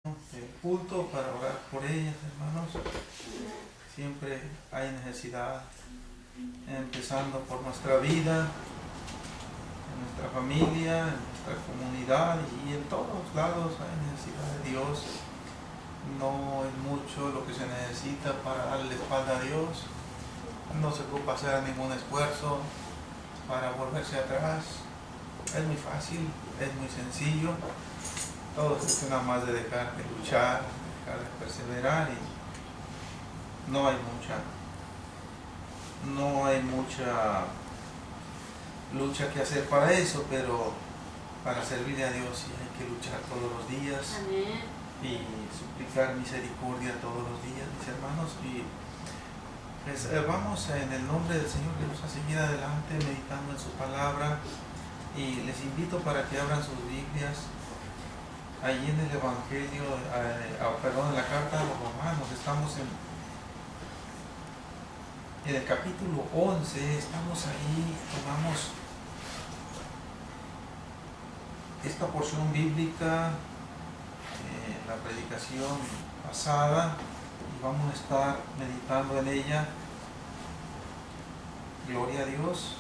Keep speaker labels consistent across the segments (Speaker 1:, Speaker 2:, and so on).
Speaker 1: el culto para orar por ellas, hermanos. Siempre hay necesidad, empezando por nuestra vida, en nuestra familia, en nuestra comunidad y en todos lados hay necesidad de Dios. No es mucho lo que se necesita para darle la espalda a Dios. No se ocupa hacer ningún esfuerzo para volverse atrás. Es muy fácil, es muy sencillo. Todo es cuestión nada más de dejar de luchar, dejar de perseverar y no hay mucha lucha que hacer para eso, pero para servirle a Dios sí hay que luchar todos los días. Amén. Y suplicar misericordia todos los días, mis hermanos. Y pues, vamos en el nombre del Señor Jesús a seguir adelante meditando en su palabra, y les invito para que abran sus Biblias allí en el Evangelio, en la carta a los Romanos. Estamos en el capítulo 11, estamos ahí, tomamos esta porción bíblica, la predicación pasada, y vamos a estar meditando en ella. Gloria a Dios.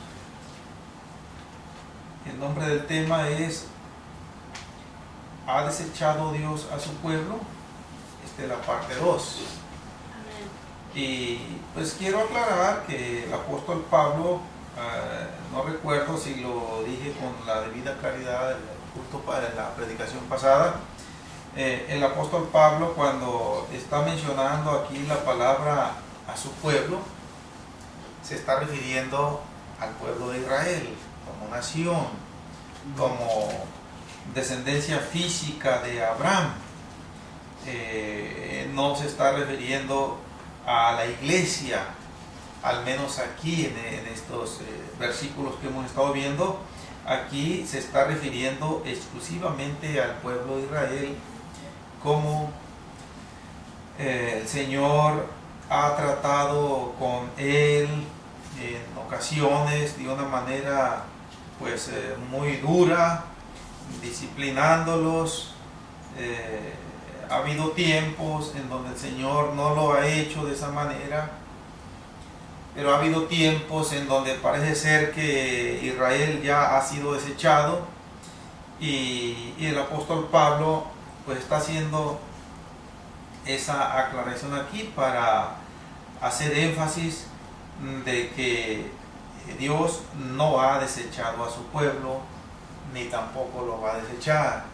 Speaker 1: El nombre del tema es: ¿ha desechado Dios a su pueblo? Esta es la parte 2. Y pues quiero aclarar que el apóstol Pablo, no recuerdo si lo dije con la debida claridad justo para la predicación pasada, el apóstol Pablo, cuando está mencionando aquí la palabra a su pueblo, se está refiriendo al pueblo de Israel como nación, como descendencia física de Abraham. No se está refiriendo a la iglesia, al menos aquí en estos versículos que hemos estado viendo. Aquí se está refiriendo exclusivamente al pueblo de Israel, como el Señor ha tratado con él en ocasiones de una manera pues muy dura, disciplinándolos. Ha habido tiempos en donde el Señor no lo ha hecho de esa manera, pero ha habido tiempos en donde parece ser que Israel ya ha sido desechado, y el apóstol Pablo pues está haciendo esa aclaración aquí para hacer énfasis de que Dios no ha desechado a su pueblo, ni tampoco lo va a desechar.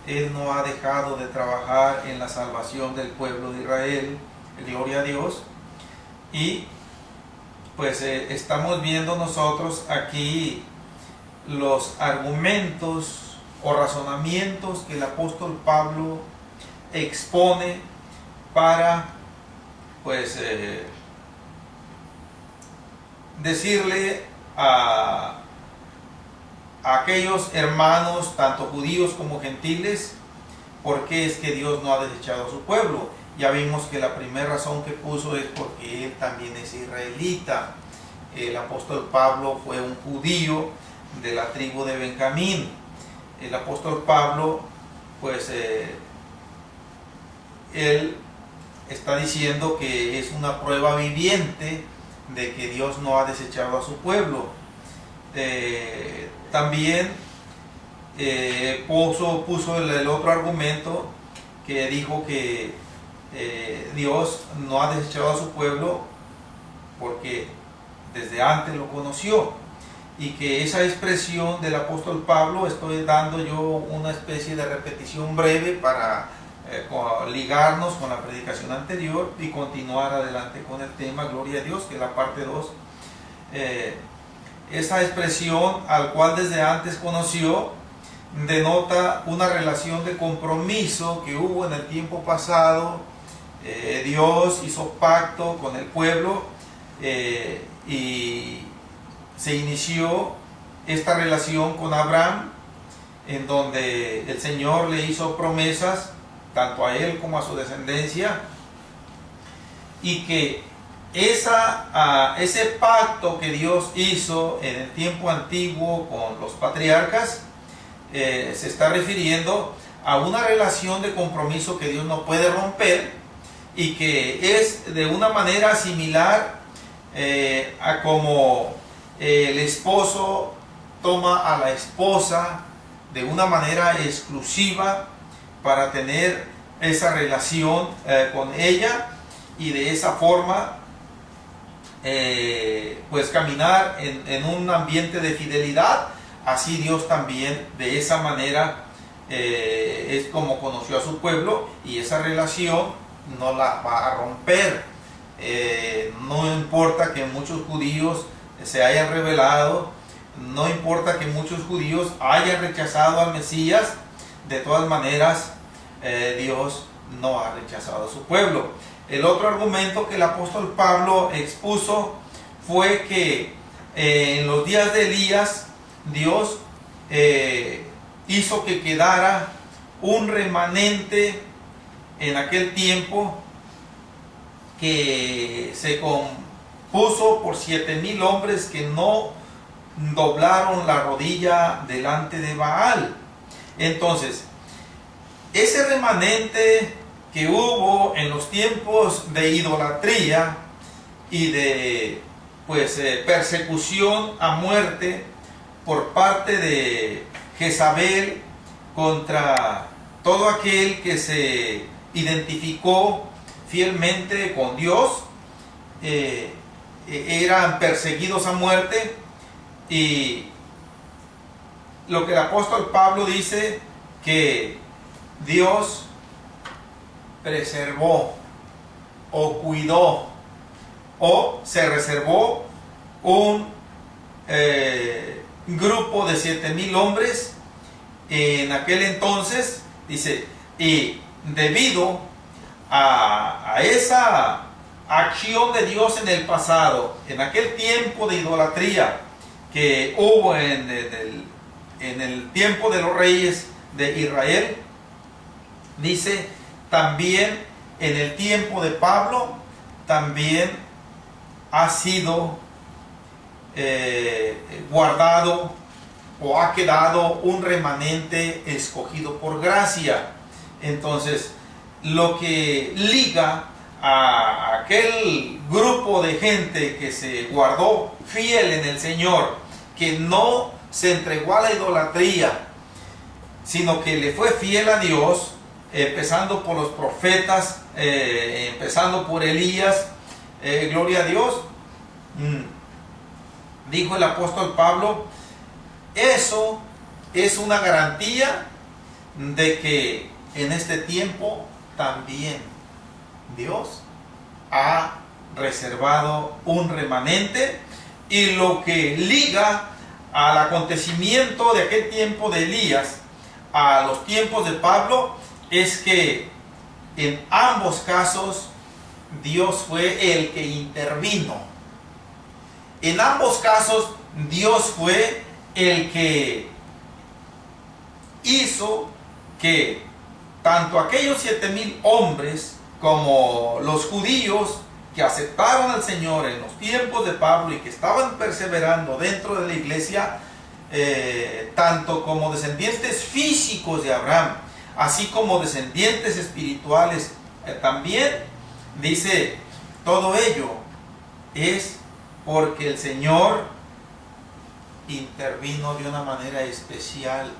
Speaker 1: Él no ha dejado de trabajar en la salvación del pueblo de Israel, gloria a Dios. Y pues estamos viendo nosotros aquí los argumentos o razonamientos que el apóstol Pablo expone para pues decirle a aquellos hermanos, tanto judíos como gentiles, por qué es que Dios no ha desechado a su pueblo. Ya vimos que la primera razón que puso es porque él también es israelita. El apóstol Pablo fue un judío de la tribu de Benjamín. El apóstol Pablo, pues, él está diciendo que es una prueba viviente de que Dios no ha desechado a su pueblo. También puso el otro argumento, que dijo que Dios no ha desechado a su pueblo porque desde antes lo conoció, y que esa expresión del apóstol Pablo, estoy dando yo una especie de repetición breve para ligarnos con la predicación anterior y continuar adelante con el tema, gloria a Dios, que es la parte 2. Esa expresión, al cual desde antes conoció, denota una relación de compromiso que hubo en el tiempo pasado. Dios hizo pacto con el pueblo, y se inició esta relación con Abraham, en donde el Señor le hizo promesas tanto a él como a su descendencia, y que ese pacto que Dios hizo en el tiempo antiguo con los patriarcas se está refiriendo a una relación de compromiso que Dios no puede romper y que es de una manera similar a como el esposo toma a la esposa de una manera exclusiva para tener esa relación con ella y de esa forma pues caminar en un ambiente de fidelidad. Así Dios también de esa manera es como conoció a su pueblo, y esa relación no la va a romper. No importa que muchos judíos se hayan rebelado, no importa que muchos judíos hayan rechazado al Mesías, de todas maneras Dios no ha rechazado a su pueblo. El otro argumento que el apóstol Pablo expuso fue que en los días de Elías Dios hizo que quedara un remanente en aquel tiempo que se compuso por 7,000 hombres que no doblaron la rodilla delante de Baal. Entonces, ese remanente que hubo en los tiempos de idolatría y de persecución a muerte por parte de Jezabel contra todo aquel que se identificó fielmente con Dios, eran perseguidos a muerte. Y lo que el apóstol Pablo dice, que Dios preservó o cuidó o se reservó un grupo de 7,000 hombres en aquel entonces, dice, y debido a esa acción de Dios en el pasado, en aquel tiempo de idolatría que hubo en el tiempo de los reyes de Israel, dice, también en el tiempo de Pablo, también ha sido guardado o ha quedado un remanente escogido por gracia. Entonces, lo que liga a aquel grupo de gente que se guardó fiel en el Señor, que no se entregó a la idolatría, sino que le fue fiel a Dios, empezando por los profetas, empezando por Elías, gloria a Dios. Dijo el apóstol Pablo, eso es una garantía de que en este tiempo también Dios ha reservado un remanente. Y lo que liga al acontecimiento de aquel tiempo de Elías a los tiempos de Pablo es que en ambos casos Dios fue el que intervino. En ambos casos Dios fue el que hizo que tanto aquellos 7,000 hombres como los judíos que aceptaron al Señor en los tiempos de Pablo y que estaban perseverando dentro de la iglesia, tanto como descendientes físicos de Abraham, así como descendientes espirituales también, dice, todo ello es porque el Señor intervino de una manera especial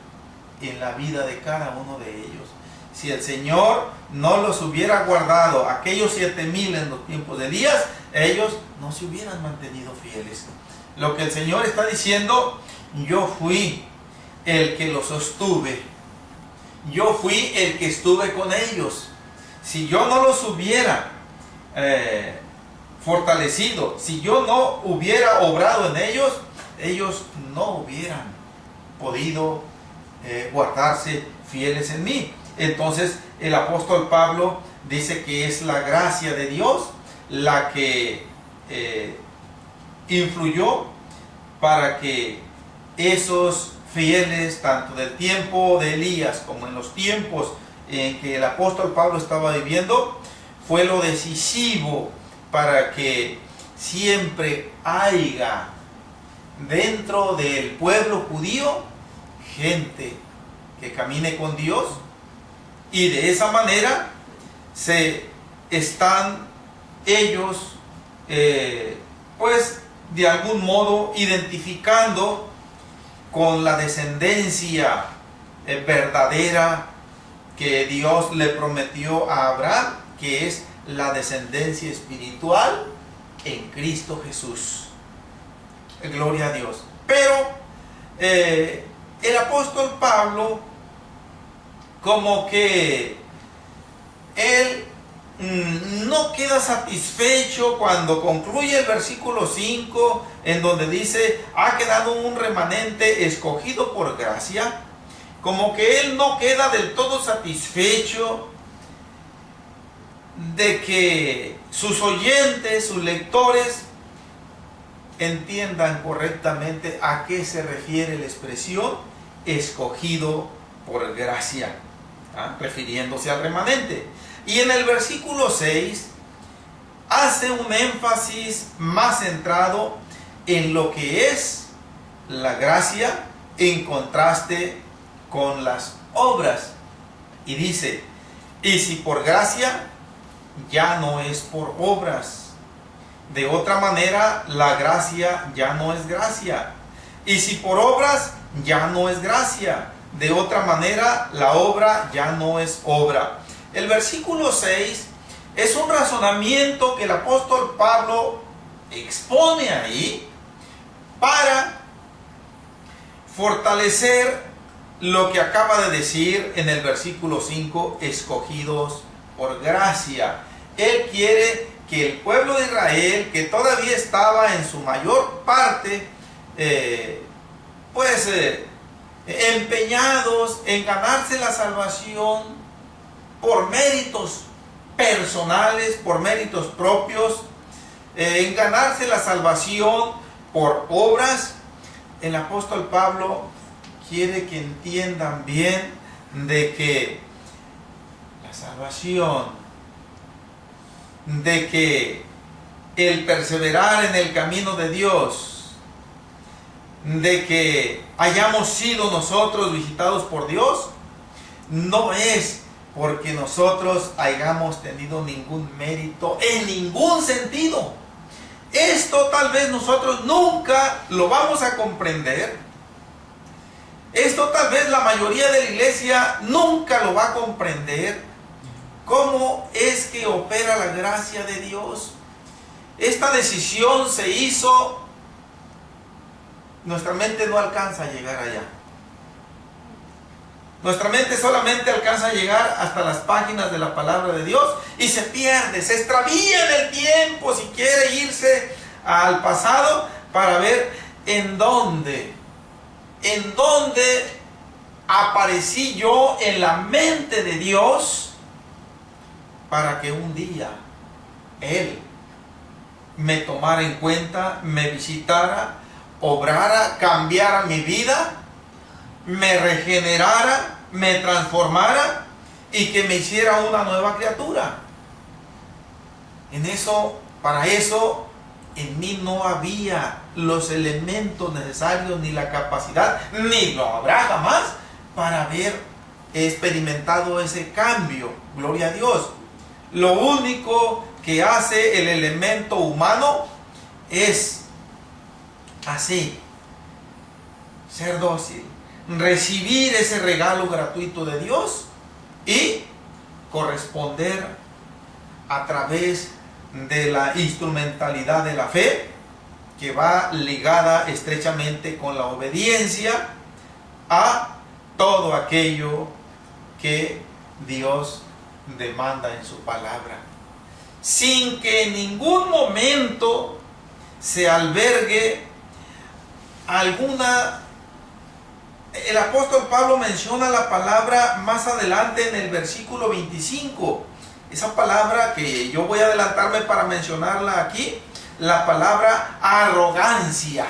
Speaker 1: en la vida de cada uno de ellos. Si el Señor no los hubiera guardado, aquellos 7,000 en los tiempos de Elías, ellos no se hubieran mantenido fieles. Lo que el Señor está diciendo, yo fui el que los sostuve, yo fui el que estuve con ellos. Si yo no los hubiera fortalecido, si yo no hubiera obrado en ellos, ellos no hubieran podido guardarse fieles en mí. Entonces el apóstol Pablo dice que es la gracia de Dios la que influyó para que esos fieles, tanto del tiempo de Elías como en los tiempos en que el apóstol Pablo estaba viviendo, fue lo decisivo para que siempre haya dentro del pueblo judío gente que camine con Dios Y de esa manera se están ellos, pues de algún modo identificando con la descendencia verdadera que Dios le prometió a Abraham, que es la descendencia espiritual en Cristo Jesús. Gloria a Dios. Pero el apóstol Pablo, como que él no queda satisfecho cuando concluye el versículo 5, en donde dice, ha quedado un remanente escogido por gracia. Como que él no queda del todo satisfecho de que sus oyentes, sus lectores, entiendan correctamente a qué se refiere la expresión escogido por gracia, refiriéndose al remanente. Y en el versículo 6 hace un énfasis más centrado en lo que es la gracia en contraste con las obras. Y dice, y si por gracia, ya no es por obras. De otra manera, la gracia ya no es gracia. Y si por obras, ya no es gracia. De otra manera, la obra ya no es obra. El versículo 6 es un razonamiento que el apóstol Pablo expone ahí para fortalecer lo que acaba de decir en el versículo 5, escogidos por gracia. Él quiere que el pueblo de Israel, que todavía estaba en su mayor parte, empeñados en ganarse la salvación por méritos personales, por méritos propios, en ganarse la salvación por obras, el apóstol Pablo quiere que entiendan bien de que la salvación, de que el perseverar en el camino de Dios, de que hayamos sido nosotros visitados por Dios, no es porque nosotros hayamos tenido ningún mérito en ningún sentido. Esto tal vez nosotros nunca lo vamos a comprender. Esto tal vez la mayoría de la iglesia nunca lo va a comprender. ¿Cómo es que opera la gracia de Dios? Esta decisión se hizo, nuestra mente no alcanza a llegar allá. Nuestra mente solamente alcanza a llegar hasta las páginas de la palabra de Dios y se pierde, se extravía en el tiempo si quiere irse al pasado para ver en dónde aparecí yo en la mente de Dios para que un día Él me tomara en cuenta, me visitara, obrara, cambiara mi vida, me regenerara, me transformara y que me hiciera una nueva criatura. Para eso, en mí no había los elementos necesarios, ni la capacidad, ni lo habrá jamás para haber experimentado ese cambio. Gloria a Dios. Lo único que hace el elemento humano es así, ser dócil, recibir ese regalo gratuito de Dios y corresponder a través de la instrumentalidad de la fe, que va ligada estrechamente con la obediencia a todo aquello que Dios demanda en su palabra, sin que en ningún momento se albergue alguna. El apóstol Pablo menciona la palabra más adelante en el versículo 25. Esa palabra que yo voy a adelantarme para mencionarla aquí, la palabra arrogancia.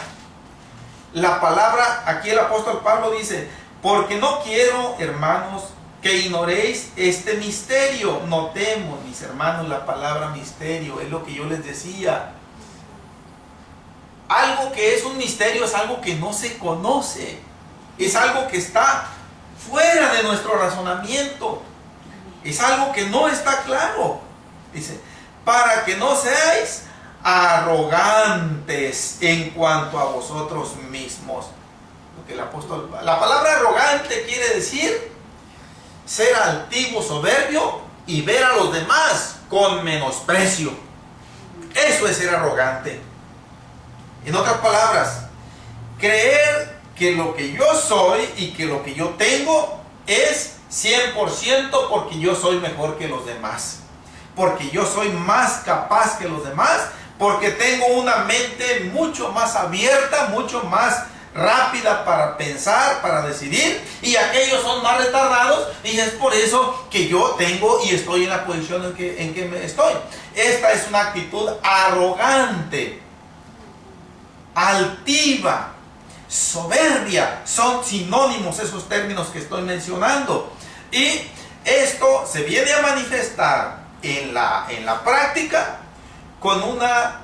Speaker 1: La palabra, aquí el apóstol Pablo dice, porque no quiero, hermanos, que ignoréis este misterio. Notemos, mis hermanos, la palabra misterio, es lo que yo les decía. Algo que es un misterio es algo que no se conoce. Es algo que está fuera de nuestro razonamiento. Es algo que no está claro. Dice, para que no seáis arrogantes en cuanto a vosotros mismos. Porque la palabra arrogante quiere decir ser altivo, soberbio y ver a los demás con menosprecio. Eso es ser arrogante. En otras palabras, creer que lo que yo soy y que lo que yo tengo es 100% porque yo soy mejor que los demás, porque yo soy más capaz que los demás, porque tengo una mente mucho más abierta, mucho más rápida para pensar, para decidir, y aquellos son más retardados, y es por eso que yo tengo y estoy en la posición en que me estoy. Esta es una actitud arrogante, altiva, soberbia. Son sinónimos esos términos que estoy mencionando, y esto se viene a manifestar en la práctica con una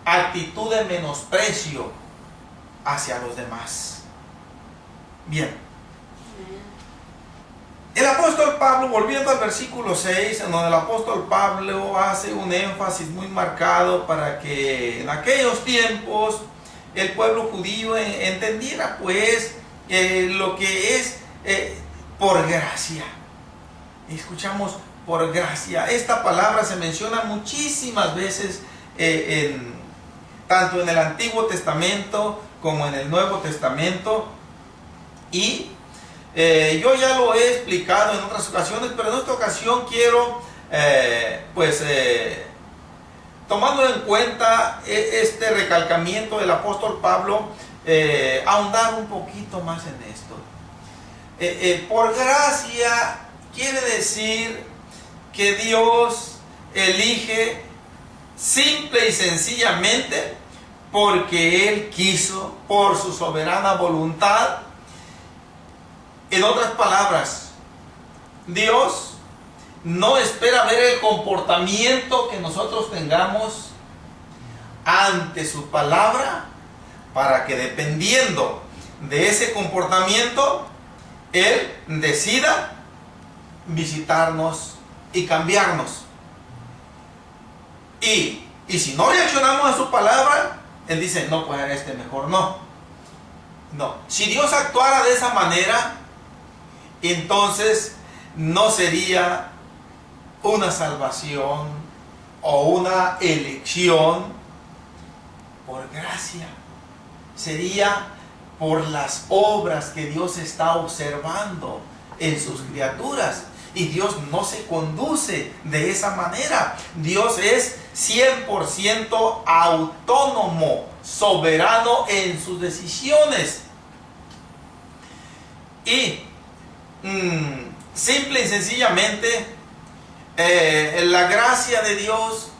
Speaker 1: actitud de menosprecio hacia los demás. Bien, el apóstol Pablo, volviendo al versículo 6, en donde el apóstol Pablo hace un énfasis muy marcado para que en aquellos tiempos el pueblo judío entendiera pues lo que es por gracia. Escuchamos por gracia. Esta palabra se menciona muchísimas veces tanto en el Antiguo Testamento como en el Nuevo Testamento, y yo ya lo he explicado en otras ocasiones, pero en esta ocasión quiero tomando en cuenta este recalcamiento del apóstol Pablo, ahondar un poquito más en esto. Por gracia quiere decir que Dios elige simple y sencillamente porque Él quiso, por su soberana voluntad. En otras palabras, Dios no espera ver el comportamiento que nosotros tengamos ante su palabra para que, dependiendo de ese comportamiento, Él decida visitarnos y cambiarnos. Y si no reaccionamos a su palabra, Él dice, no, pues mejor no. No, si Dios actuara de esa manera, entonces no sería una salvación o una elección por gracia. Sería por las obras que Dios está observando en sus criaturas. Y Dios no se conduce de esa manera. Dios es 100% autónomo, soberano en sus decisiones. Y simple y sencillamente, la gracia de Dios,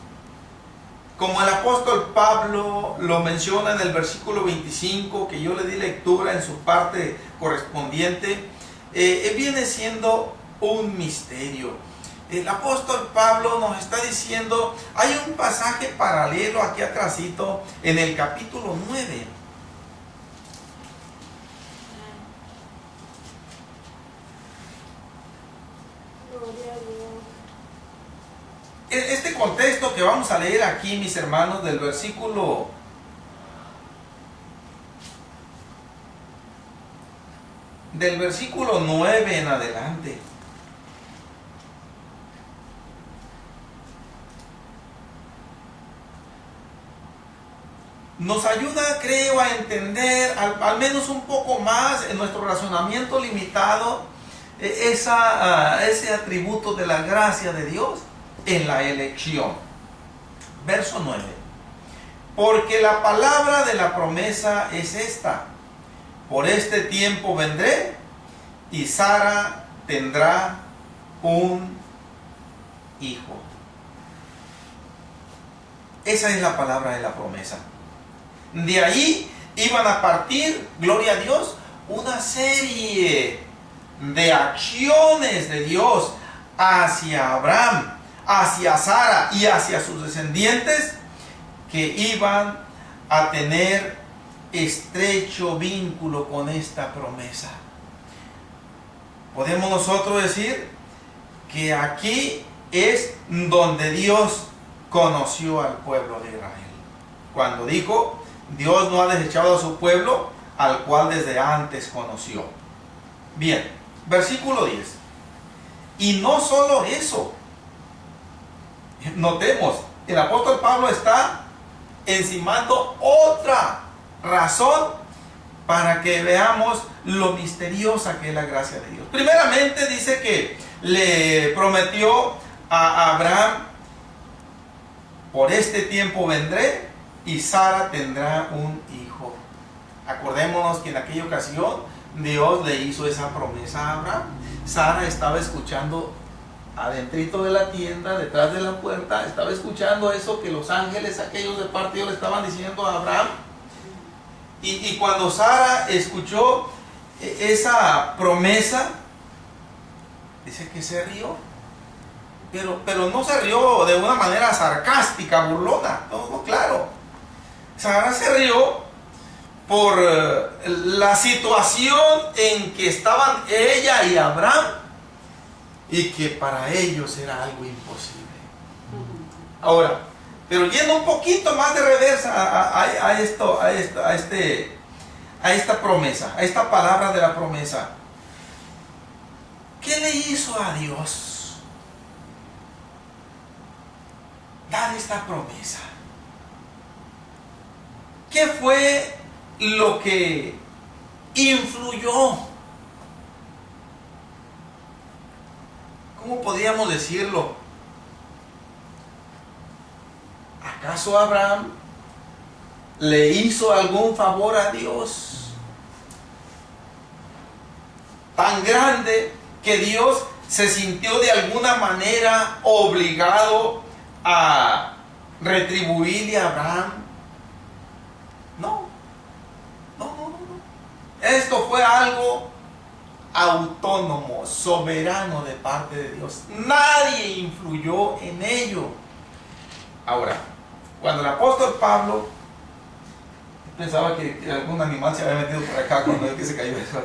Speaker 1: como el apóstol Pablo lo menciona en el versículo 25, que yo le di lectura en su parte correspondiente, viene siendo un misterio. El apóstol Pablo nos está diciendo, hay un pasaje paralelo aquí atrásito en el capítulo 9. Este contexto que vamos a leer aquí, mis hermanos, del versículo 9 en adelante, nos ayuda, creo, a entender al menos un poco más en nuestro razonamiento limitado ese atributo de la gracia de Dios en la elección. Verso 9. Porque la palabra de la promesa es esta: por este tiempo vendré y Sara tendrá un hijo. Esa es la palabra de la promesa. De ahí iban a partir, gloria a Dios, una serie de acciones de Dios hacia Abraham, hacia Sara y hacia sus descendientes, que iban a tener estrecho vínculo con esta promesa. Podemos nosotros decir que aquí es donde Dios conoció al pueblo de Israel. Cuando dijo, Dios no ha desechado a su pueblo, al cual desde antes conoció. Bien, versículo 10. Y no solo eso. Notemos, el apóstol Pablo está encimando otra razón para que veamos lo misteriosa que es la gracia de Dios. Primeramente dice que le prometió a Abraham, por este tiempo vendré y Sara tendrá un hijo. Acordémonos que en aquella ocasión Dios le hizo esa promesa a Abraham. Sara estaba escuchando adentrito de la tienda, detrás de la puerta, estaba escuchando eso que los ángeles aquellos de parte de Dios le estaban diciendo a Abraham. Y cuando Sara escuchó esa promesa, dice que se rió. Pero no se rió de una manera sarcástica, burlona. No, claro. Sara se rió por la situación en que estaban ella y Abraham, y que para ellos era algo imposible. Ahora, pero yendo un poquito más de reversa a esta promesa, a esta palabra de la promesa. ¿Qué le hizo a Dios dar esta promesa? ¿Qué fue lo que influyó? ¿Cómo podríamos decirlo? ¿Acaso Abraham le hizo algún favor a Dios tan grande que Dios se sintió de alguna manera obligado a retribuirle a Abraham? No. Esto fue algo autónomo, soberano de parte de Dios. Nadie influyó en ello. Ahora, cuando el apóstol Pablo, pensaba que algún animal se había metido por acá cuando el que se cayó eso.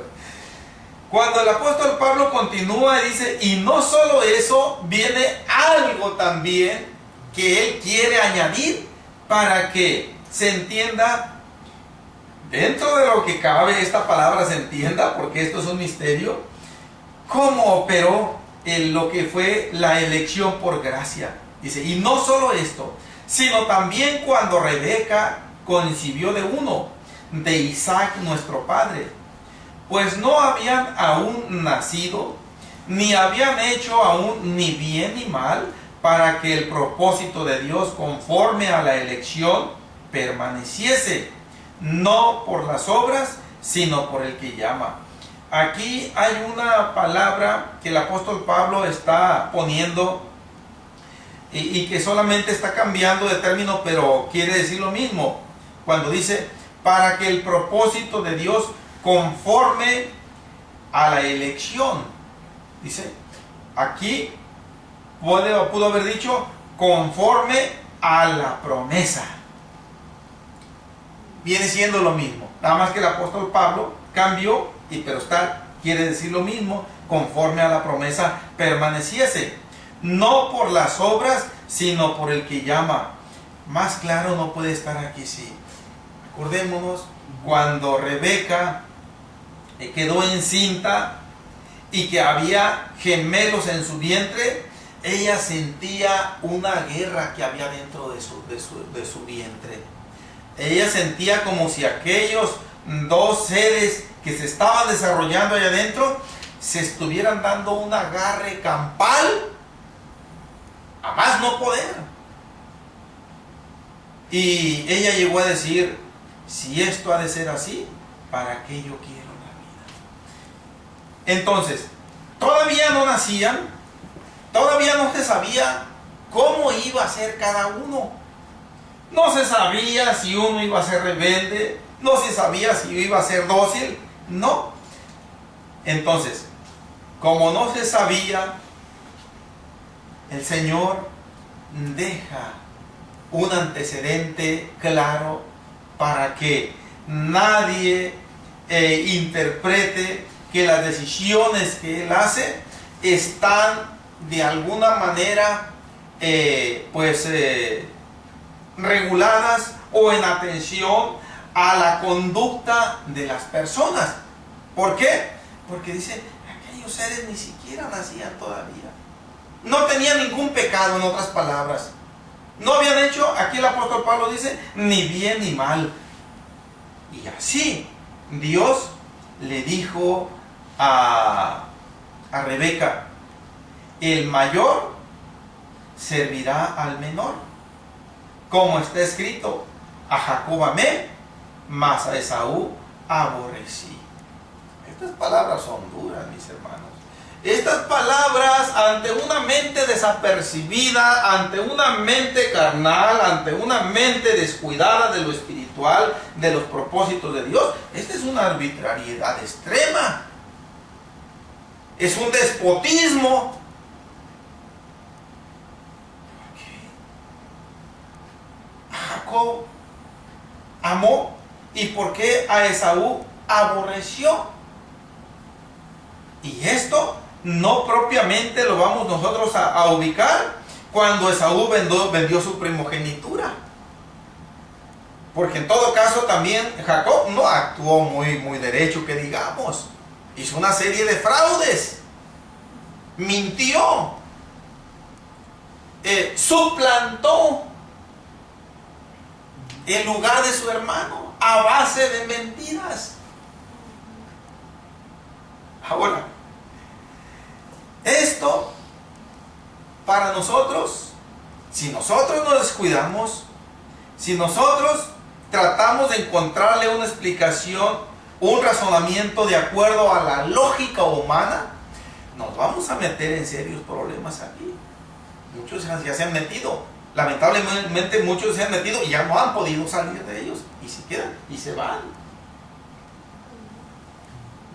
Speaker 1: Cuando el apóstol Pablo continúa y dice, y no solo eso, viene algo también que él quiere añadir para que se entienda, dentro de lo que cabe esta palabra se entienda, porque esto es un misterio, cómo operó en lo que fue la elección por gracia. Dice, y no solo esto, sino también cuando Rebeca concibió de uno, de Isaac nuestro padre, pues no habían aún nacido, ni habían hecho aún ni bien ni mal, para que el propósito de Dios conforme a la elección permaneciese, no por las obras, sino por el que llama. Aquí hay una palabra que el apóstol Pablo está poniendo y que solamente está cambiando de término, pero quiere decir lo mismo. Cuando dice, para que el propósito de Dios conforme a la elección. Dice, aquí pudo haber dicho, conforme a la promesa. Viene siendo lo mismo. Nada más que el apóstol Pablo cambió, pero quiere decir lo mismo, conforme a la promesa permaneciese. No por las obras, sino por el que llama. Más claro no puede estar aquí, sí. Acordémonos cuando Rebeca quedó encinta y que había gemelos en su vientre, ella sentía una guerra que había dentro de su vientre. Ella sentía como si aquellos dos seres que se estaban desarrollando allá adentro se estuvieran dando un agarre campal a más no poder. Y ella llegó a decir, si esto ha de ser así, ¿para qué yo quiero la vida? Entonces, todavía no nacían, todavía no se sabía cómo iba a ser cada uno. No se sabía si uno iba a ser rebelde, no se sabía si iba a ser dócil, no. Entonces, como no se sabía, el Señor deja un antecedente claro para que nadie interprete que las decisiones que Él hace están de alguna manera reguladas o en atención a la conducta de las personas. ¿Por qué? Porque dice, aquellos seres ni siquiera nacían todavía. No tenían ningún pecado, en otras palabras. No habían hecho, aquí el apóstol Pablo dice, ni bien ni mal. Y así Dios le dijo a Rebeca, el mayor servirá al menor. Como está escrito, a Jacob amé, mas a Esaú aborrecí. Estas palabras son duras, mis hermanos. Estas palabras, ante una mente desapercibida, ante una mente carnal, ante una mente descuidada de lo espiritual, de los propósitos de Dios, esta es una arbitrariedad extrema. Es un despotismo. Jacob amó y por qué a Esaú aborreció. Y esto no propiamente lo vamos nosotros a ubicar cuando Esaú vendió su primogenitura. Porque en todo caso también Jacob no actuó muy derecho, que digamos. Hizo una serie de fraudes. Mintió. Suplantó el lugar de su hermano a base de mentiras. Ahora, esto para nosotros, si nosotros nos descuidamos, si nosotros tratamos de encontrarle una explicación, un razonamiento de acuerdo a la lógica humana, nos vamos a meter en serios problemas aquí. Muchos ya se han metido. Lamentablemente muchos se han metido y ya no han podido salir de ellos. Y se quedan y se van.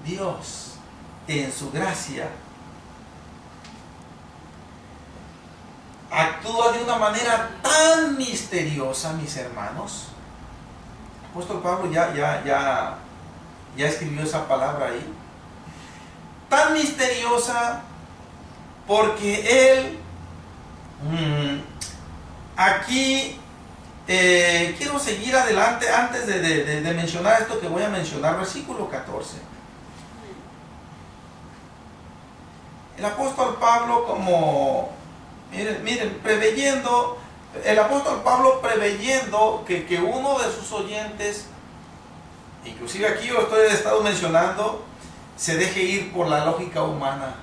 Speaker 1: Dios, en su gracia, actúa de una manera tan misteriosa, mis hermanos. El apóstol Pablo ya escribió esa palabra ahí. Tan misteriosa porque él aquí quiero seguir adelante antes de mencionar esto que voy a mencionar, versículo 14. El apóstol Pablo, como miren, preveyendo, el apóstol Pablo preveyendo que uno de sus oyentes, inclusive aquí yo he estado mencionando, se deje ir por la lógica humana.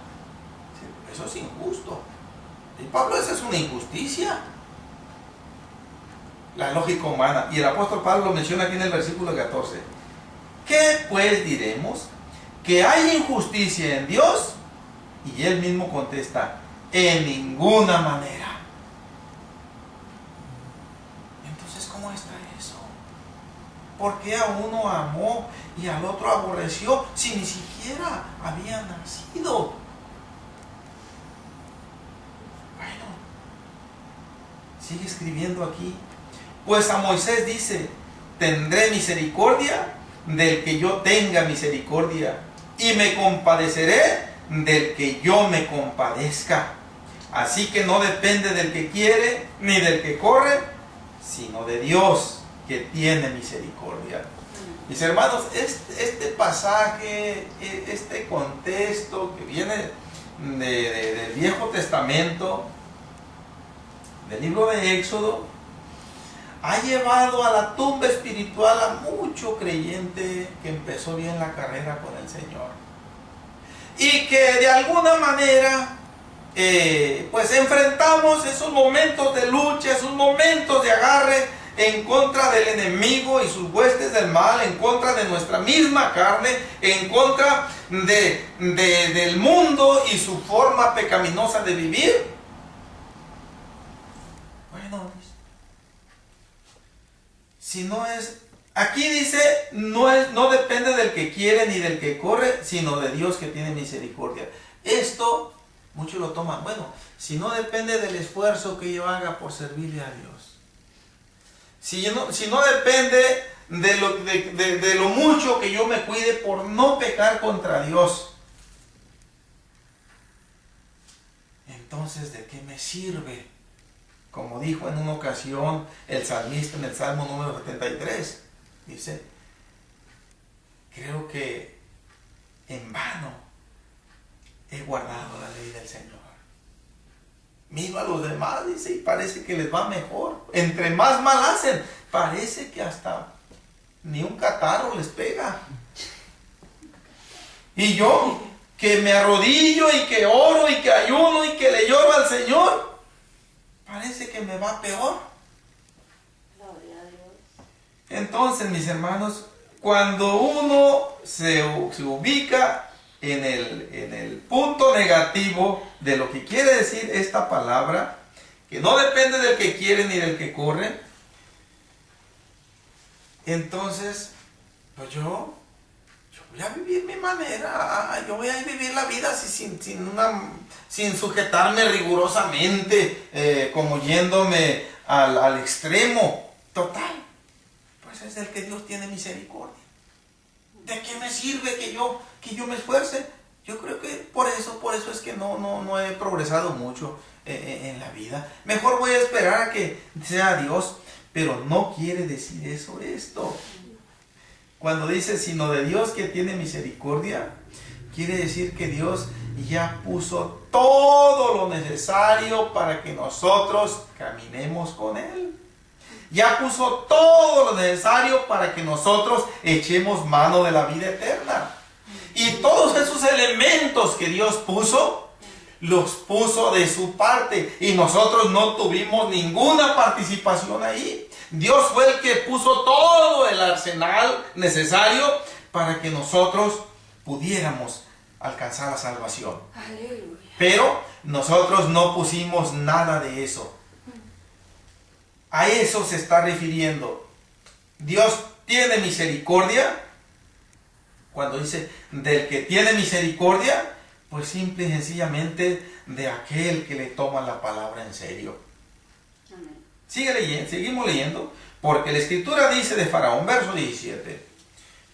Speaker 1: Eso es injusto. Y Pablo, esa es una injusticia. La lógica humana. Y el apóstol Pablo lo menciona aquí en el versículo 14. ¿Qué pues diremos? ¿Que hay injusticia en Dios? Y él mismo contesta, en ninguna manera. Entonces, ¿cómo está eso? ¿Por qué a uno amó y al otro aborreció si ni siquiera había nacido? Bueno, sigue escribiendo aquí. Pues a Moisés dice, tendré misericordia del que yo tenga misericordia y me compadeceré del que yo me compadezca. Así que no depende del que quiere ni del que corre, sino de Dios que tiene misericordia. Mis hermanos, este pasaje, este contexto que viene del Viejo Testamento, del libro de Éxodo, ha llevado a la tumba espiritual a mucho creyente que empezó bien la carrera con el Señor y que de alguna manera pues enfrentamos esos momentos de lucha, esos momentos de agarre en contra del enemigo y sus huestes del mal, en contra de nuestra misma carne, en contra del mundo y su forma pecaminosa de vivir. Bueno, si no es, aquí dice, no depende del que quiere ni del que corre, sino de Dios que tiene misericordia. Esto, muchos lo toman, bueno, si no depende del esfuerzo que yo haga por servirle a Dios. Si no depende de lo mucho que yo me cuide por no pecar contra Dios. entonces ¿de qué me sirve? Como dijo en una ocasión el salmista en el Salmo número 73, dice, creo que en vano he guardado la ley del Señor. Miro a los demás, dice, y parece que les va mejor. Entre más mal hacen, parece que hasta ni un catarro les pega. Y yo, que me arrodillo y que oro y que ayuno y que le lloro al Señor, parece que me va peor.
Speaker 2: Gloria a Dios.
Speaker 1: Entonces, mis hermanos, cuando uno se ubica en el punto negativo de lo que quiere decir esta palabra, que no depende del que quiere ni del que corre, entonces, pues yo voy a vivir mi manera, yo voy a vivir la vida así, sin sujetarme rigurosamente, como yéndome al extremo. Total, pues es el que Dios tiene misericordia. ¿De qué me sirve que yo me esfuerce? Yo creo que por eso es que no he progresado mucho en la vida. Mejor voy a esperar a que sea Dios, pero no quiere decir eso esto. Cuando dice sino de Dios que tiene misericordia, quiere decir que Dios ya puso todo lo necesario para que nosotros caminemos con Él. Ya puso todo lo necesario para que nosotros echemos mano de la vida eterna. Y todos esos elementos que Dios puso, los puso de su parte. Y nosotros no tuvimos ninguna participación ahí. Dios fue el que puso todo el arsenal necesario para que nosotros pudiéramos alcanzar la salvación.
Speaker 2: Aleluya.
Speaker 1: Pero nosotros no pusimos nada de eso. A eso se está refiriendo. Dios tiene misericordia. Cuando dice del que tiene misericordia, pues simple y sencillamente de aquel que le toma la palabra en serio.
Speaker 2: Amén.
Speaker 1: Seguimos leyendo, porque la escritura dice de Faraón, verso 17,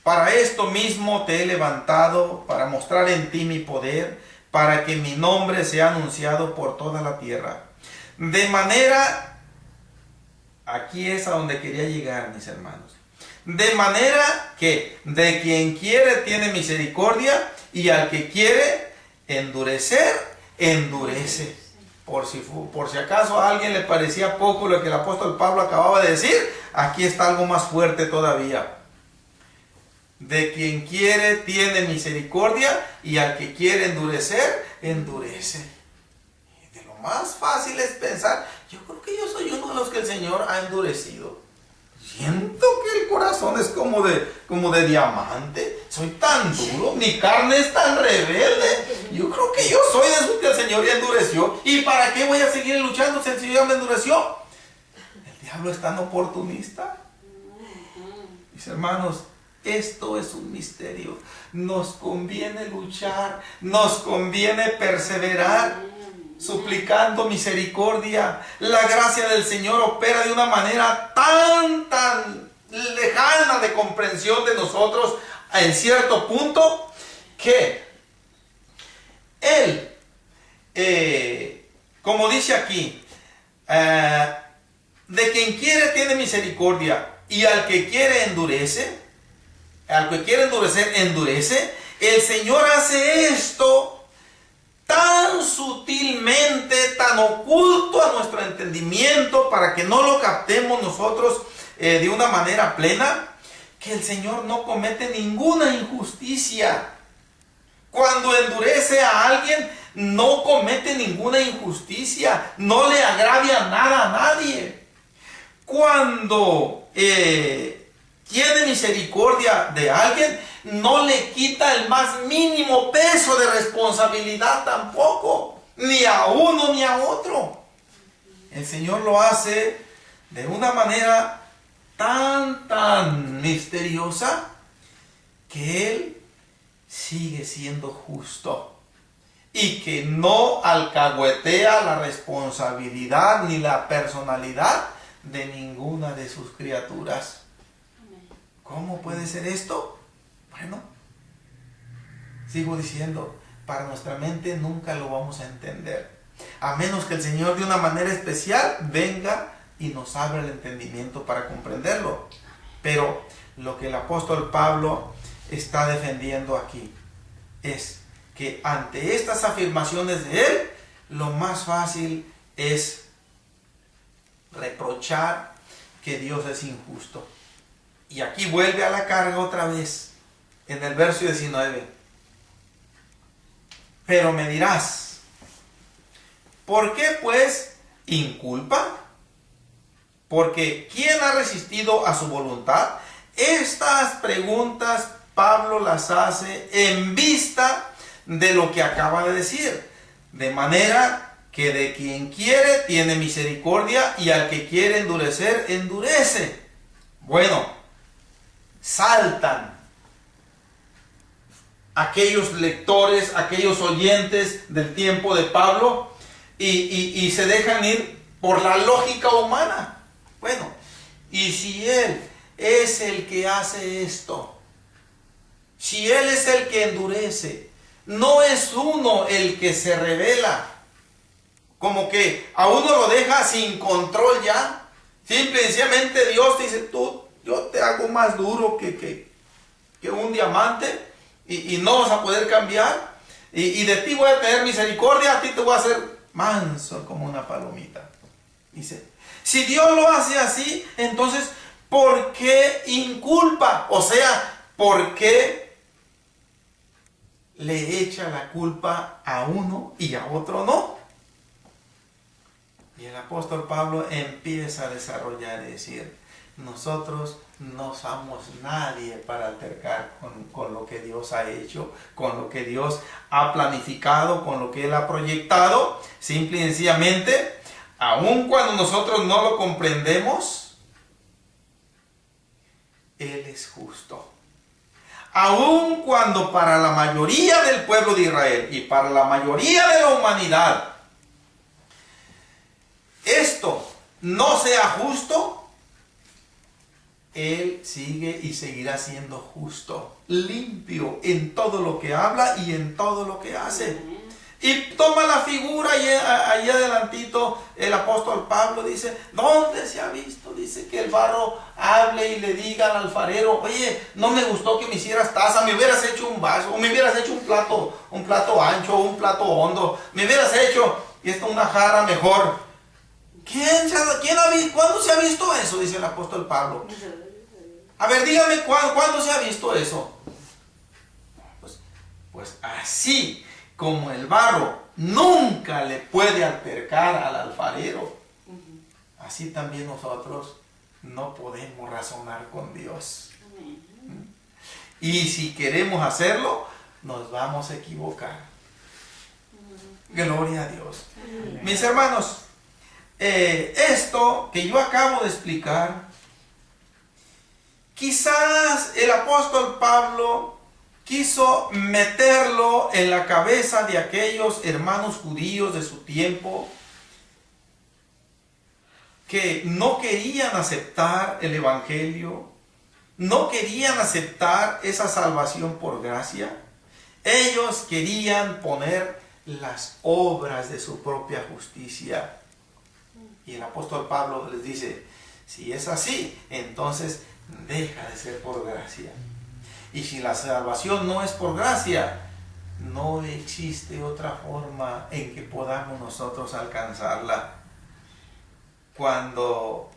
Speaker 1: para esto mismo te he levantado, para mostrar en ti mi poder, para que mi nombre sea anunciado por toda la tierra. De manera, aquí es a donde quería llegar, mis hermanos, de manera que de quien quiere tiene misericordia, y al que quiere endurecer, endurece. Por si acaso a alguien le parecía poco lo que el apóstol Pablo acababa de decir, aquí está algo más fuerte todavía. De quien quiere tiene misericordia, y al que quiere endurecer, endurece. Y de lo más fácil es pensar, yo creo que yo soy uno de los que el Señor ha endurecido. Siento que el corazón es como de diamante. Soy tan duro, mi carne es tan rebelde. Yo creo que yo soy de esos que el Señor ya endureció. ¿Y para qué voy a seguir luchando si el Señor ya me endureció? El diablo es tan oportunista. Mis hermanos, esto es un misterio. Nos conviene luchar, nos conviene perseverar, suplicando misericordia. La gracia del Señor opera de una manera tan lejana de comprensión de nosotros en cierto punto, que Él, como dice aquí, de quien quiere tiene misericordia, y al que quiere endurece, al que quiere endurecer, endurece. El Señor hace esto tan sutilmente, tan oculto a nuestro entendimiento, para que no lo captemos nosotros de una manera plena, que el Señor no comete ninguna injusticia. Cuando endurece a alguien, no comete ninguna injusticia, no le agravia nada a nadie. Cuando tiene misericordia de alguien, no le quita el más mínimo peso de responsabilidad tampoco, ni a uno ni a otro. El Señor lo hace de una manera tan misteriosa, que Él sigue siendo justo y que no alcahuetea la responsabilidad ni la personalidad de ninguna de sus criaturas. ¿Cómo puede ser esto? Bueno, sigo diciendo, para nuestra mente nunca lo vamos a entender. A menos que el Señor de una manera especial venga y nos abra el entendimiento para comprenderlo. Pero lo que el apóstol Pablo está defendiendo aquí es que ante estas afirmaciones de él, lo más fácil es reprochar que Dios es injusto. Y aquí vuelve a la carga otra vez, en el verso 19. Pero me dirás, ¿por qué pues inculpa? Porque ¿quién ha resistido a su voluntad? Estas preguntas Pablo las hace en vista de lo que acaba de decir. De manera que de quien quiere tiene misericordia y al que quiere endurecer, endurece. Bueno, saltan aquellos lectores, aquellos oyentes del tiempo de Pablo y se dejan ir por la lógica humana. Bueno, y si él es el que hace esto, si él es el que endurece, no es uno el que se revela, como que a uno lo deja sin control ya. Simple y sencillamente Dios dice, yo te hago más duro que un diamante y no vas a poder cambiar. Y de ti voy a tener misericordia, a ti te voy a hacer manso como una palomita. Dice, si Dios lo hace así, entonces, ¿por qué inculpa? O sea, ¿por qué le echa la culpa a uno y a otro no? Y el apóstol Pablo empieza a desarrollar y decir, nosotros no somos nadie para altercar con lo que Dios ha hecho, con lo que Dios ha planificado, con lo que Él ha proyectado. Simple y sencillamente, aun cuando nosotros no lo comprendemos, Él es justo. Aun cuando para la mayoría del pueblo de Israel y para la mayoría de la humanidad esto no sea justo, Él sigue y seguirá siendo justo, limpio en todo lo que habla y en todo lo que hace. Y toma la figura ahí adelantito, el apóstol Pablo dice, ¿dónde se ha visto? Dice que el barro hable y le diga al alfarero, oye, no me gustó que me hicieras taza, me hubieras hecho un vaso, o me hubieras hecho un plato ancho, un plato hondo, me hubieras hecho una jarra mejor. ¿Cuándo se ha visto eso? Dice el apóstol Pablo. A ver, dígame, ¿cuándo se ha visto eso? Pues así como el barro nunca le puede altercar al alfarero, así también nosotros no podemos razonar con Dios. Y si queremos hacerlo, nos vamos a equivocar. Gloria a Dios. Mis hermanos, esto que yo acabo de explicar, quizás el apóstol Pablo quiso meterlo en la cabeza de aquellos hermanos judíos de su tiempo que no querían aceptar el evangelio, no querían aceptar esa salvación por gracia. Ellos querían poner las obras de su propia justicia. Y el apóstol Pablo les dice, si es así, entonces deja de ser por gracia. Y si la salvación no es por gracia, no existe otra forma en que podamos nosotros alcanzarla. Cuando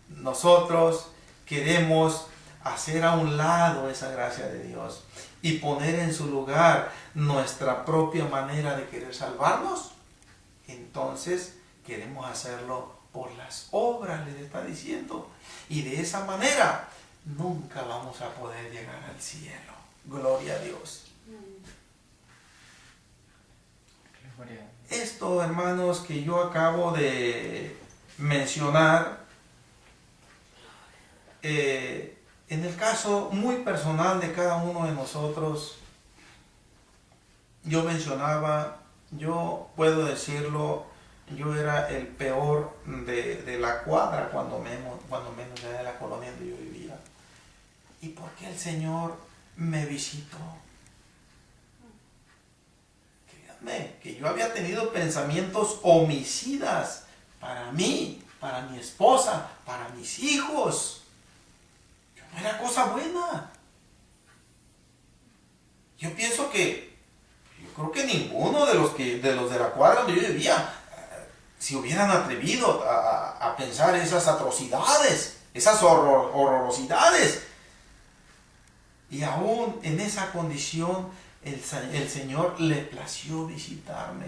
Speaker 1: nosotros queremos hacer a un lado esa gracia de Dios y poner en su lugar nuestra propia manera de querer salvarnos, entonces queremos hacerlo por las obras, les está diciendo. Y de esa manera nunca vamos a poder llegar al cielo. Gloria a Dios. Esto, hermanos, que yo acabo de mencionar, en el caso muy personal de cada uno de nosotros, yo mencionaba, yo puedo decirlo, yo era el peor de la cuadra, cuando menos de la colonia donde yo vivía. ¿Y por qué el Señor me visitó? créanme que yo había tenido pensamientos homicidas para mí, para mi esposa, para mis hijos. No era cosa buena. Yo pienso que, yo creo que ninguno de los de la cuadra donde yo vivía se hubieran atrevido a pensar esas atrocidades, esas horrorosidades. Y aún en esa condición el Señor le plació visitarme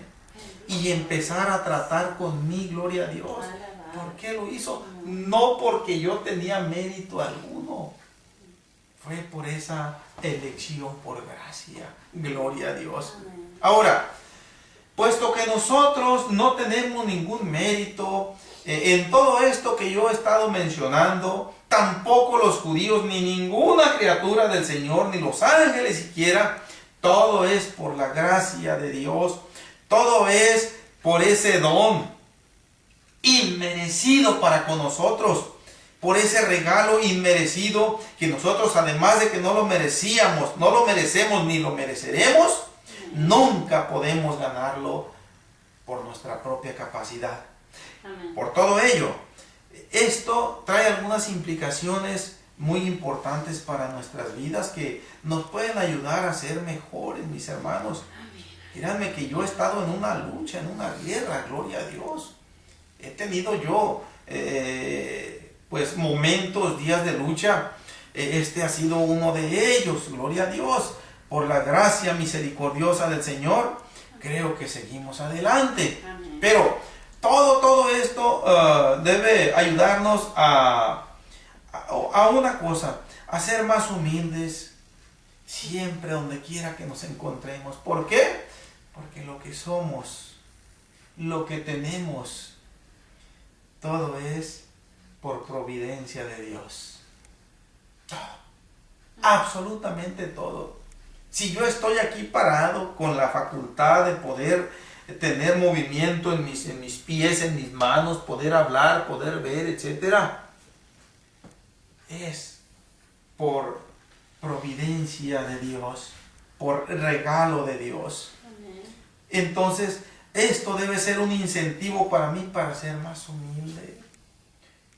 Speaker 1: y empezar a tratar con mí, gloria a Dios. ¿Por qué lo hizo? No porque yo tenía mérito alguno. Fue por esa elección por gracia. Gloria a Dios. Ahora, puesto que nosotros no tenemos ningún mérito en todo esto que yo he estado mencionando, tampoco los judíos, ni ninguna criatura del Señor, ni los ángeles siquiera, todo es por la gracia de Dios, todo es por ese don inmerecido para con nosotros, por ese regalo inmerecido que nosotros, además de que no lo merecíamos, no lo merecemos ni lo mereceremos, nunca podemos ganarlo por nuestra propia capacidad.
Speaker 2: Amén.
Speaker 1: Por todo ello, esto trae algunas implicaciones muy importantes para nuestras vidas que nos pueden ayudar a ser mejores, mis hermanos. Créanme que yo he estado en una lucha, en una guerra, gloria a Dios. He tenido yo pues momentos, días de lucha. Este ha sido uno de ellos, gloria a Dios. Por la gracia misericordiosa del Señor, creo que seguimos adelante.
Speaker 2: Amén.
Speaker 1: Pero todo esto debe ayudarnos a una cosa, a ser más humildes siempre donde quiera que nos encontremos. ¿Por qué? Porque lo que somos, lo que tenemos, todo es por providencia de Dios. Todo. Absolutamente todo. Si yo estoy aquí parado con la facultad de poder tener movimiento en mis pies, en mis manos, poder hablar, poder ver, etc., es por providencia de Dios, por regalo de Dios. Entonces, esto debe ser un incentivo para mí para ser más humilde,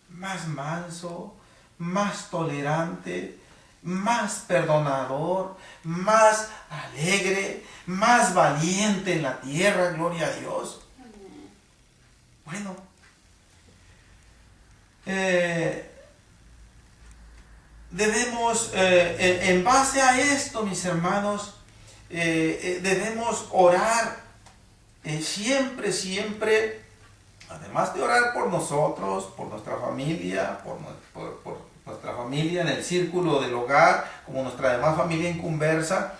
Speaker 1: más manso, más tolerante, más perdonador, más alegre, más valiente en la tierra, gloria a Dios. Bueno, debemos, en base a esto, mis hermanos, debemos orar siempre, además de orar por nosotros, por nuestra familia, por nuestra familia en el círculo del hogar, como nuestra demás familia inconversa,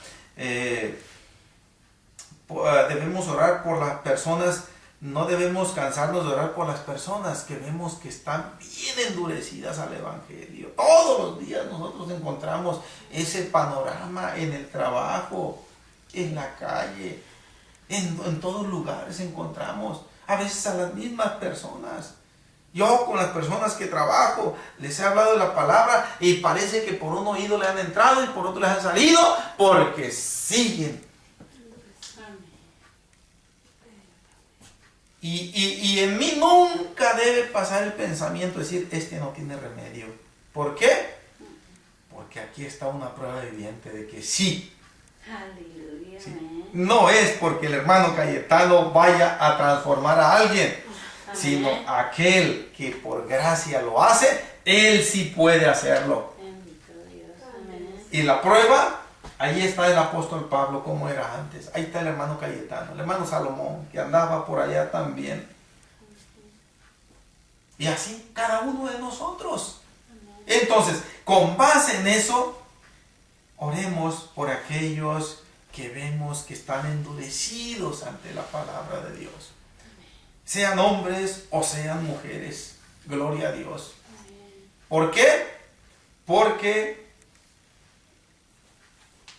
Speaker 1: debemos orar por las personas. No debemos cansarnos de orar por las personas que vemos que están bien endurecidas al Evangelio. Todos los días nosotros encontramos ese panorama en el trabajo, en la calle, en todos lugares encontramos a veces a las mismas personas. Yo con las personas que trabajo les he hablado de la palabra y parece que por un oído le han entrado y por otro les han salido porque siguen. Y en mí nunca debe pasar el pensamiento de decir, este no tiene remedio. ¿Por qué? Porque aquí está una prueba viviente de que sí.
Speaker 2: Aleluya.
Speaker 1: ¿Sí? No es porque el hermano Cayetano vaya a transformar a alguien, sino aquel que por gracia lo hace, él sí puede hacerlo.
Speaker 2: Bendito Dios. Amén.
Speaker 1: Y la prueba, ahí está el apóstol Pablo como era antes. Ahí está el hermano Cayetano, el hermano Salomón, que andaba por allá también. Y así cada uno de nosotros. Entonces, con base en eso, oremos por aquellos que vemos que están endurecidos ante la palabra de Dios. Sean hombres o sean mujeres. Gloria a Dios. ¿Por qué? Porque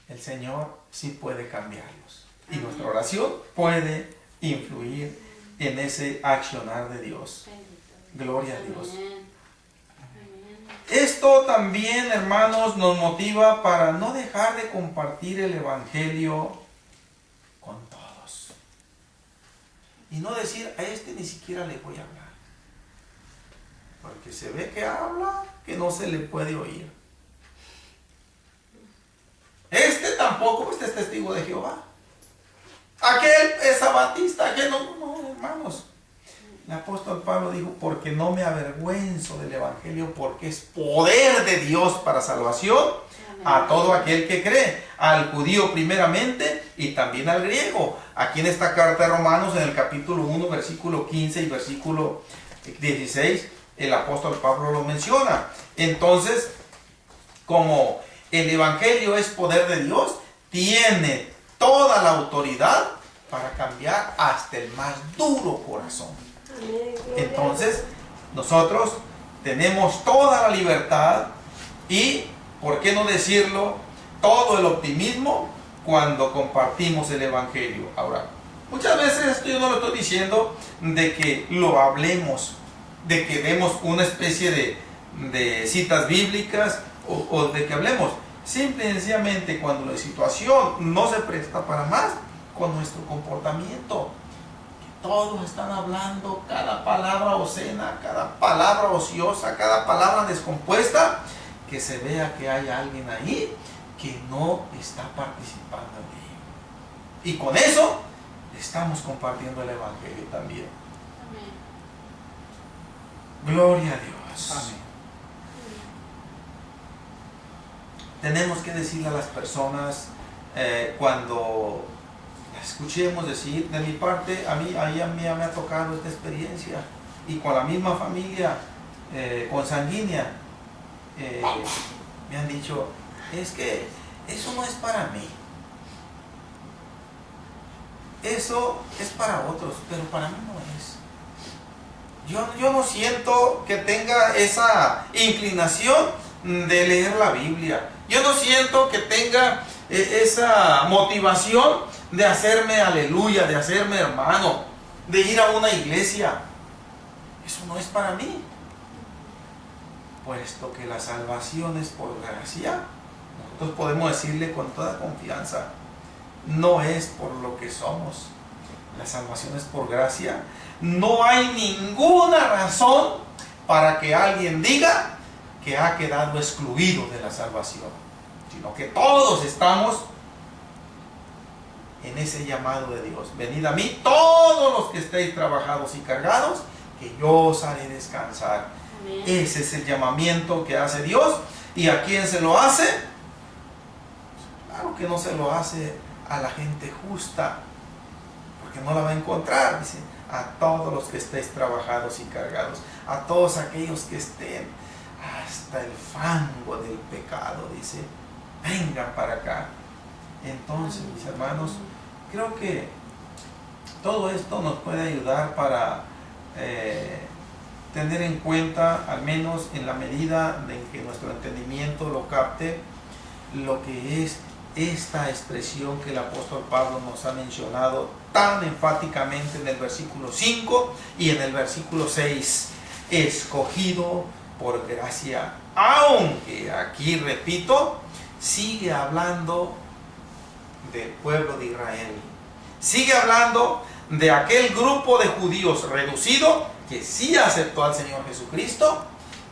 Speaker 1: el Señor sí puede cambiarlos. Y nuestra oración puede influir en ese accionar de Dios. Gloria a Dios. Esto también, hermanos, nos motiva para no dejar de compartir el Evangelio con todos. y no decir, a este ni siquiera le voy a hablar. Porque se ve que habla que no se le puede oír. Este tampoco, este es testigo de Jehová. Aquel es sabatista, aquel no, hermanos. El apóstol Pablo dijo, porque no me avergüenzo del evangelio, porque es poder de Dios para salvación a todo aquel que cree, al judío primeramente y también al griego. Aquí en esta carta de Romanos, en el capítulo 1, versículo 15 y versículo 16, el apóstol Pablo lo menciona. Entonces, como el evangelio es poder de Dios, tiene toda la autoridad para cambiar hasta el más duro corazón. Entonces, nosotros tenemos toda la libertad y, ¿por qué no decirlo?, todo el optimismo cuando compartimos el evangelio. Ahora, muchas veces esto yo no lo estoy diciendo de que lo hablemos, de que demos una especie de citas bíblicas o de que hablemos. Simple y sencillamente cuando la situación no se presta para más, con nuestro comportamiento. Todos están hablando cada palabra obscena, cada palabra ociosa, cada palabra descompuesta, que se vea que hay alguien ahí que no está participando en ello. Y con eso estamos compartiendo el evangelio también.
Speaker 2: Amén.
Speaker 1: Gloria a Dios.
Speaker 3: Amén.
Speaker 1: Tenemos que decirle a las personas cuando escuchemos decir, de mi parte, a mí me ha tocado esta experiencia, y con la misma familia consanguínea, me han dicho, es que eso no es para mí, eso es para otros, pero para mí no es. Yo no siento que tenga esa inclinación de leer la Biblia. Yo no siento que tenga esa motivación de hacerme aleluya, de hacerme hermano, de ir a una iglesia. Eso no es para mí. Puesto que la salvación es por gracia, nosotros podemos decirle con toda confianza, no es por lo que somos. La salvación es por gracia. No hay ninguna razón para que alguien diga que ha quedado excluido de la salvación, sino que todos estamos en ese llamado de Dios. Venid a mí todos los que estéis trabajados y cargados, que yo os haré descansar.
Speaker 2: Amén.
Speaker 1: Ese es el llamamiento que hace Dios. ¿Y a quién se lo hace? Claro que no se lo hace a la gente justa, porque no la va a encontrar. Dice, a todos los que estéis trabajados y cargados, a todos aquellos que estén hasta el fango del pecado, dice, vengan para acá. Entonces, mis hermanos, creo que todo esto nos puede ayudar para tener en cuenta, al menos en la medida de que nuestro entendimiento lo capte, lo que es esta expresión que el apóstol Pablo nos ha mencionado tan enfáticamente en el versículo 5 y en el versículo 6, escogido por gracia, aunque aquí, repito, sigue hablando del pueblo de Israel, sigue hablando de aquel grupo de judíos reducido que sí aceptó al Señor Jesucristo,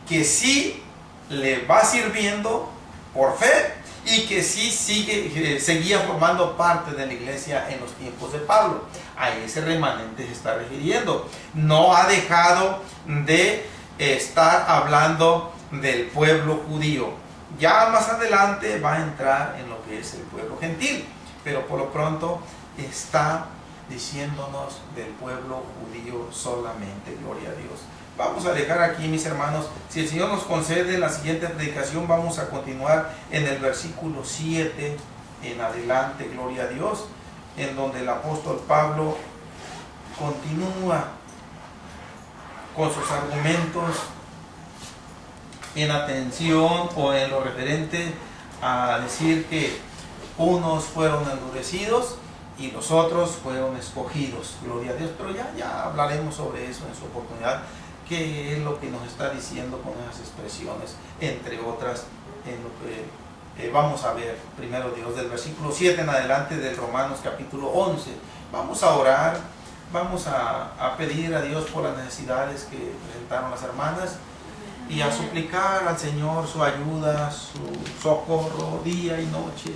Speaker 1: que sí le va sirviendo por fe y que sí seguía formando parte de la iglesia en los tiempos de Pablo. A ese remanente se está refiriendo. No ha dejado de estar hablando del pueblo judío. Ya más adelante va a entrar en lo que es el pueblo gentil, pero por lo pronto está diciéndonos del pueblo judío solamente. Gloria a Dios. Vamos a dejar aquí, mis hermanos. Si el Señor nos concede la siguiente predicación, vamos a continuar en el versículo 7 en adelante, gloria a Dios, en donde el apóstol Pablo continúa con sus argumentos en atención o en lo referente a decir que unos fueron endurecidos y los otros fueron escogidos, gloria a Dios. Pero ya hablaremos sobre eso en su oportunidad, qué es lo que nos está diciendo con esas expresiones, entre otras, en lo que vamos a ver primero Dios del versículo 7 en adelante del Romanos capítulo 11. Vamos a orar, vamos a pedir a Dios por las necesidades que presentaron las hermanas y a suplicar al Señor su ayuda, su socorro día y noche.